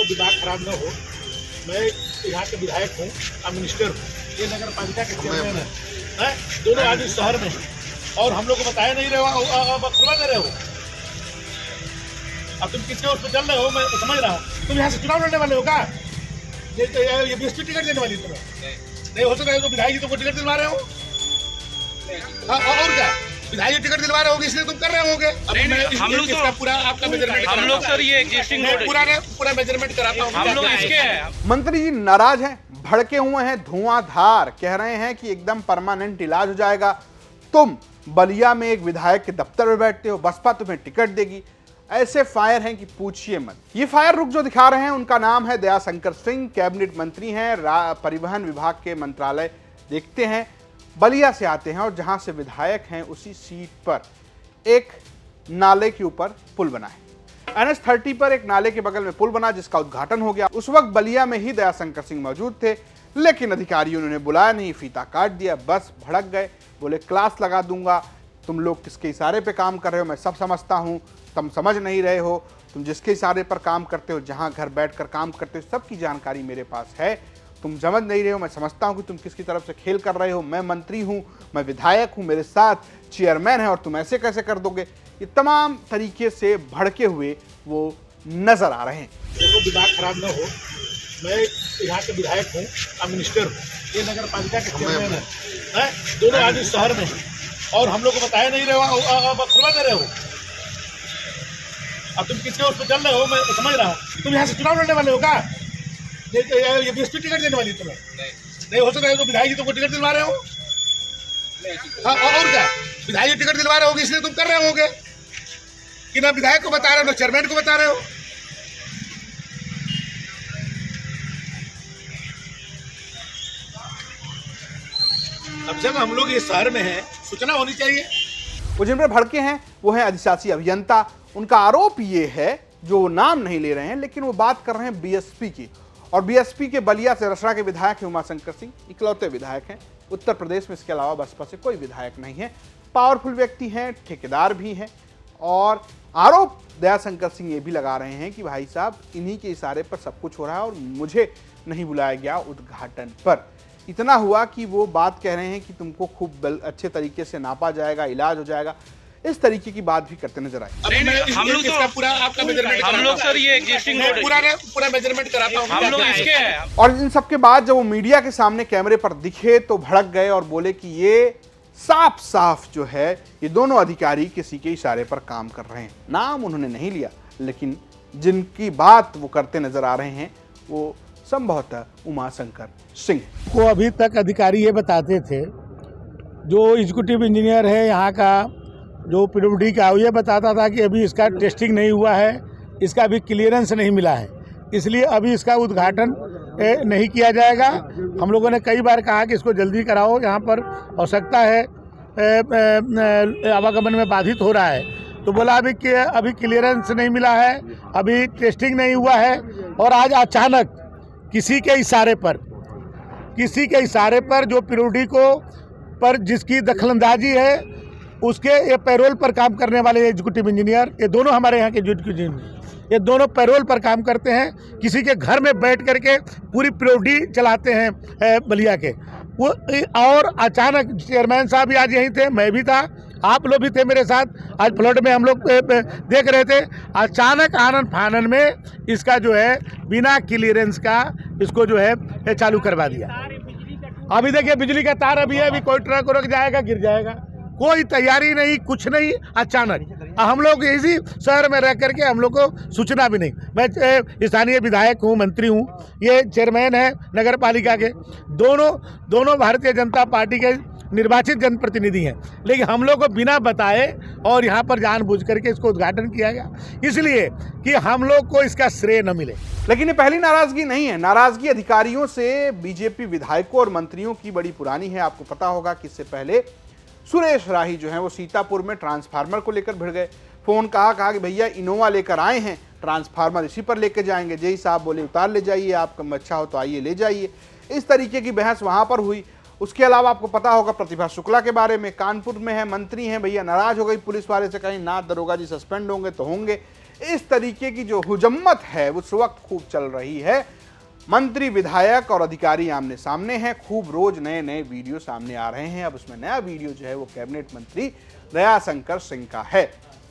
दिमाग खराब न हो। मैं यहाँ के विधायक हूँ, अब मिनिस्टर हूँ, ये नगर पालिका के चेयरमैन है, दोनों आज इस शहर में हैं और हम लोग को बताया नहीं रहे हो, खुलवा दे रहे हो। अब तुम किसके उस पर चल रहे हो, मैं समझ रहा हूँ। तुम यहाँ से चुनाव लड़ने वाले हो क्या? ये बीएसपी टिकट देने वाली तुम्हें नहीं हो सकता है तो विधायक जी तुमको टिकट दिलवा रहे हो। हाँ, और क्या विधायक जी टिकट दिलवा रहे होगे इसलिए तुम कर रहे होगे। हम लोग तो पूरा आपका मेजरमेंट, हम लोग सर ये एग्जिस्टिंग पूरा मेजरमेंट कराता हूँ। हम लोग इसके हैं। मंत्री जी नाराज हैं, भड़के हुए हैं, धुआंधार कह रहे हैं कि एकदम परमानेंट इलाज हो जाएगा। तुम बलिया में एक विधायक के दफ्तर में बैठते हो, बसपा तुम्हें टिकट देगी। ऐसे फायर हैं कि पूछिए मत। ये फायर रुख जो दिखा रहे हैं उनका नाम है दयाशंकर सिंह, कैबिनेट मंत्री हैं, परिवहन विभाग के मंत्रालय देखते हैं। बलिया से आते हैं और जहां से विधायक हैं उसी सीट पर एक नाले के ऊपर पुल बना है। NH30 पर एक नाले के बगल में पुल बना जिसका उद्घाटन हो गया। उस वक्त बलिया में ही दयाशंकर सिंह मौजूद थे, लेकिन अधिकारियों ने उन्हें बुलाया नहीं, फीता काट दिया, बस भड़क गए। बोले क्लास लगा दूंगा, तुम लोग किसके इशारे पे काम कर रहे हो मैं सब समझता हूँ, तुम समझ नहीं रहे हो, तुम जिसके इशारे पर काम करते हो, जहाँ घर बैठकर काम करते हो, सबकी जानकारी मेरे पास है, तुम समझ नहीं रहे हो, मैं समझता हूँ कि तुम किसकी तरफ से खेल कर रहे हो। मैं मंत्री हूँ, मैं विधायक हूँ, मेरे साथ चेयरमैन है और तुम ऐसे कैसे कर दोगे। ये तमाम तरीके से भड़के हुए वो नजर आ रहे हैं। देखो दिमाग खराब न हो, मैं यहाँ के विधायक हूँ, अब मिनिस्टर हूँ, ये नगर पालिका के चेयरमैन है, दोनों आज इस शहर में हैं और हम लोग को बताया नहीं रहे हो, खुलवा दे रहे हो। अब तुम किसके उस पर चल रहे हो, मैं समझ रहा हूँ। तुम यहाँ से चुनाव लड़ने वाले हो क्या? ये बीएसपी टिकट देने वाली तुम्हें नहीं हो सकता है तो विधायक जी तुमको टिकट दिलवा रहे हो। हाँ, और क्या विधायक जी टिकट दिलवा रहे होगे इसलिए तुम कर रहे होगे कि ना विधायक को बता रहे हो ना चेयरमैन को बता रहे हो। अब जब हम लोग ये शहर में हैं, सूचना होनी चाहिए। वो जिन पर भड़के हैं वो है अधिशासी अभियंता। उनका आरोप ये है, जो नाम नहीं ले रहे हैं लेकिन वो बात कर रहे हैं बीएसपी की, और बीएसपी के बलिया से रसड़ा के विधायक हैं उमाशंकर सिंह, इकलौते विधायक हैं उत्तर प्रदेश में, इसके अलावा बसपा से कोई विधायक नहीं है। पावरफुल व्यक्ति हैं, ठेकेदार भी हैं, और आरोप दयाशंकर सिंह ये भी लगा रहे हैं कि भाई साहब इन्हीं के इशारे पर सब कुछ हो रहा है और मुझे नहीं बुलाया गया उद्घाटन पर। इतना हुआ कि वो बात कह रहे हैं कि तुमको खूब अच्छे तरीके से नापा जाएगा, इलाज हो जाएगा, इस तरीके की बात भी करते नजर आए। हम लोग तो पूरा आपका मेजरमेंट, हम लोग सर ये एग्जिस्टिंग पूरा मेजरमेंट कराता हूँ। हम लोग इसके हैं। और इन सबके बाद जब वो मीडिया के सामने कैमरे पर दिखे तो भड़क गए और बोले कि ये साफ साफ जो है ये दोनों अधिकारी किसी के इशारे पर काम कर रहे हैं। नाम उन्होंने नहीं लिया, लेकिन जिनकी बात वो करते नजर आ रहे हैं वो संभवतः उमाशंकर सिंह को अभी तक अधिकारी ये बताते थे, जो एग्जीक्यूटिव इंजीनियर है यहाँ का, जो पीडब्ल्यूडी का, ये बताता था कि अभी इसका टेस्टिंग नहीं हुआ है, इसका अभी क्लियरेंस नहीं मिला है, इसलिए अभी इसका उद्घाटन नहीं किया जाएगा। हम लोगों ने कई बार कहा कि इसको जल्दी कराओ, यहाँ पर आवश्यकता है, आवागमन में बाधित हो रहा है। तो बोला अभी क्लियरेंस नहीं मिला है, अभी टेस्टिंग नहीं हुआ है। और आज अचानक किसी के इशारे पर जो पीडब्ल्यूडी को पर जिसकी दखलंदाजी है, उसके ये पैरोल पर काम करने वाले एग्जीक्यूटिव इंजीनियर, ये दोनों हमारे यहाँ के एग्जीक्यूटिव इंजीनियर, ये दोनों पैरोल पर काम करते हैं। किसी के घर में बैठ करके पूरी पीडब्ल्यूडी चलाते हैं बलिया के वो। और अचानक चेयरमैन साहब भी आज यहीं थे, मैं भी था, आप लोग भी थे मेरे साथ। आज फ्लड में हम लोग देख रहे थे, अचानक आनन फानन में इसका जो है बिना क्लियरेंस का इसको जो है चालू करवा दिया। अभी देखिए बिजली का तार अभी है, अभी कोई ट्रक रुक जाएगा, गिर जाएगा, कोई तैयारी नहीं, कुछ नहीं, अचानक। हम लोग इसी शहर में रह करके हम लोग को सूचना भी नहीं। मैं स्थानीय विधायक हूँ, मंत्री हूँ, ये चेयरमैन है नगर पालिका के, दोनों भारतीय जनता पार्टी के निर्वाचित जनप्रतिनिधि हैं, लेकिन हम लोग को बिना बताए और यहाँ पर जानबूझ करके इसको उद्घाटन किया गया, इसलिए कि हम लोग को इसका श्रेय न मिले। लेकिन ये पहली नाराजगी नहीं है। नाराजगी अधिकारियों से बीजेपी विधायकों और मंत्रियों की बड़ी पुरानी है। आपको पता होगा कि इससे पहले सुरेश राही जो है वो सीतापुर में ट्रांसफार्मर को लेकर भिड़ गए। फोन कहा कि भैया इनोवा लेकर आए हैं, ट्रांसफार्मर इसी पर लेकर जाएंगे। जेई साहब बोले उतार ले जाइए, आपका अच्छा हो तो आइए ले जाइए। इस तरीके की बहस वहां पर हुई। उसके अलावा आपको पता होगा प्रतिभा शुक्ला के बारे में, कानपुर में है, मंत्री हैं, भैया नाराज हो गई पुलिस वाले से, कहीं ना दरोगा जी सस्पेंड होंगे तो होंगे। इस तरीके की जो हुजम्मत है उस वक्त खूब चल रही है। मंत्री, विधायक और अधिकारी आमने सामने हैं। खूब रोज नए नए वीडियो सामने आ रहे हैं। अब उसमें नया वीडियो जो है वो कैबिनेट मंत्री दयाशंकर सिंह का है।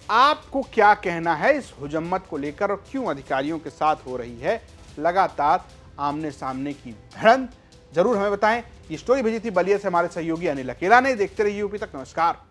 आपको क्या कहना है इस हुजम्मत को लेकर और क्यों अधिकारियों के साथ हो रही है लगातार आमने सामने की भिड़ंत? जरूर हमें बताएं। ये स्टोरी भेजी थी बलिया से हमारे सहयोगी अनिल अकेला ने। देखते रहिए यूपी तक। नमस्कार।